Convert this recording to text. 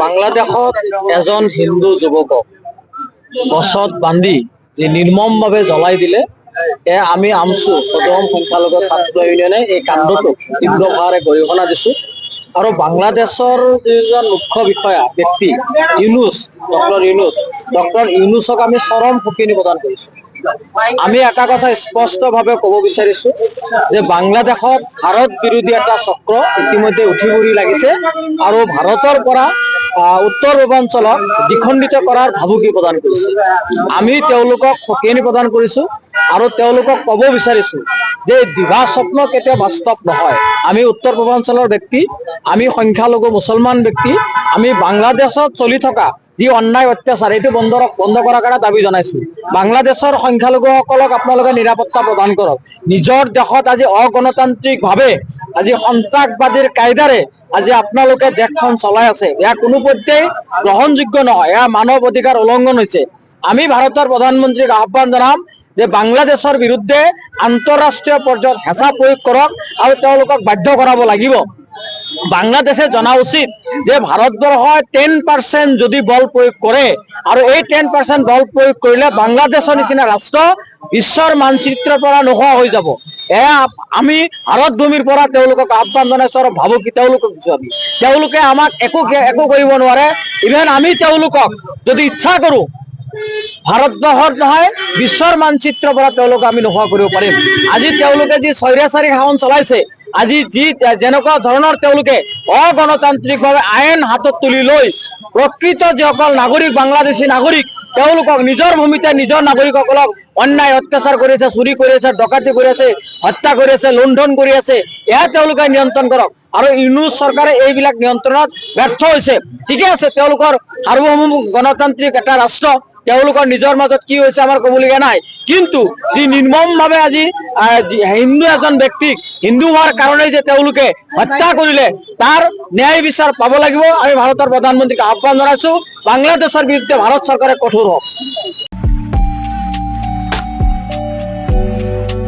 বাংলাদেশত এজন হিন্দু যুৱকক গছত বান্ধি যে নিৰ্মম ভাৱে জ্বলাই দিলে আমি আমছু সদম সংখ্যালঘু ছাত্ৰ ইউনিয়নে এই কাণ্ডটোক তীব্ৰভাৱে গৰিহণা দিছো আৰু বাংলাদেশৰ যিজন মুখ্য বিষয়া ব্যক্তি ডক্টৰ ইউনুছক আমি চৰম ফুকিনি প্ৰদান কৰিছো। আমি এটা কথা স্পষ্টভাৱে ক'ব বিচাৰিছো যে বাংলাদেশত ভাৰত বিৰোধী এটা চক্ৰ ইতিমধ্যে উঠি পৰি লাগিছে আৰু ভাৰতৰ পৰা উত্তৰ পূৰ্বাঞ্চলক দ্বিখণ্ডিত কৰাৰ ভাবুকি প্ৰদান কৰিছে। আমি তেওঁলোকক সকিয়নি প্ৰদান কৰিছো আৰু তেওঁলোকক ক'ব বিচাৰিছো যে দিবা স্বপ্ন কেতিয়াও বাস্তৱ নহয়। আমি উত্তৰ পূৰ্বাঞ্চলৰ ব্যক্তি, আমি সংখ্যালঘু মুছলমান ব্যক্তি, আমি বাংলাদেশত চলি থকা যি অন্যায় অত্যাচাৰ এইটো বন্ধ কৰাৰ কাৰণে দাবী জনাইছো। বাংলাদেশৰ সংখ্যালঘুসকলক আপোনালোকে নিৰাপত্তা প্ৰদান কৰক। নিজৰ দেশত আজি অগণতান্ত্ৰিকভাৱে আজি সন্ত্ৰাসবাদীৰ কায়দাৰে আজি আপোনালোকে দেশখন চলাই আছে, এয়া কোনো পধ্যেই গ্ৰহণযোগ্য নহয়, এয়া মানৱ অধিকাৰ উলংঘন হৈছে। আমি ভাৰতৰ প্ৰধানমন্ত্ৰীক আহ্বান জনাম যে বাংলাদেশৰ বিৰুদ্ধে আন্তঃৰাষ্ট্ৰীয় পৰ্যায়ত হেঁচা প্ৰয়োগ কৰক আৰু তেওঁলোকক বাধ্য কৰাব লাগিব। বাংলাদেশে জনা উচিত যে ভাৰতবৰ্ষই 10% যদি বল প্ৰয়োগ কৰে আৰু এই 10% বল প্ৰয়োগ কৰিলে বাংলাদেশৰ নিচিনা ৰাষ্ট্ৰ বিশ্বৰ মানচিত্ৰৰ পৰা নোহোৱা হৈ যাব। এয়া আমি ভাৰত ভূমিৰ পৰা তেওঁলোকক আহ্বান জনাইছো আৰু ভাবুকি তেওঁলোকক দিছো। তেওঁলোকে আমাক একো কৰিব নোৱাৰে। ইভেন আমি তেওঁলোকক যদি ইচ্ছা কৰো ভাৰতবৰ্ষৰ নহয় বিশ্বৰ মানচিত্ৰৰ পৰা তেওঁলোক আমি নোহোৱা কৰিব পাৰিম। আজি তেওঁলোকে যি স্বৈৰাচাৰী শাসন চলাইছে, আজি যি যেনেকুৱা ধৰণৰ তেওঁলোকে অগণতান্ত্ৰিকভাৱে আইন হাতত তুলি লৈ প্ৰকৃত যিসকল নাগৰিক বাংলাদেশী নাগৰিক তেওঁলোকক নিজৰ ভূমিতে নিজৰ নাগৰিকসকলক অন্যায় অত্যাচাৰ কৰি আছে, চুৰি কৰি আছে, ডকাতি কৰি আছে, হত্যা কৰি আছে, লুণ্ঠন কৰি আছে, এয়া তেওঁলোকে নিয়ন্ত্ৰণ কৰক। আৰু ইউনুছ চৰকাৰে এইবিলাক নিয়ন্ত্ৰণত ব্যৰ্থ হৈছে। ঠিকে আছে, তেওঁলোকৰ সাৰ্বভৌম গণতান্ত্ৰিক এটা ৰাষ্ট্ৰ, তেওঁলোকৰ নিজৰ মাজত কি হৈছে আমাৰ ক'বলগীয়া নাই, কিন্তু যি নিৰ্মমভাৱে আজি হিন্দু এজন ব্যক্তিক হিন্দু হোৱাৰ কাৰণেই যে তেওঁলোকে হত্যা কৰিলে তাৰ ন্যায় বিচাৰ পাব লাগিব। আমি ভাৰতৰ প্ৰধানমন্ত্ৰীক আহ্বান জনাইছো বাংলাদেশৰ বিৰুদ্ধে ভাৰত চৰকাৰে কঠোৰ হওক।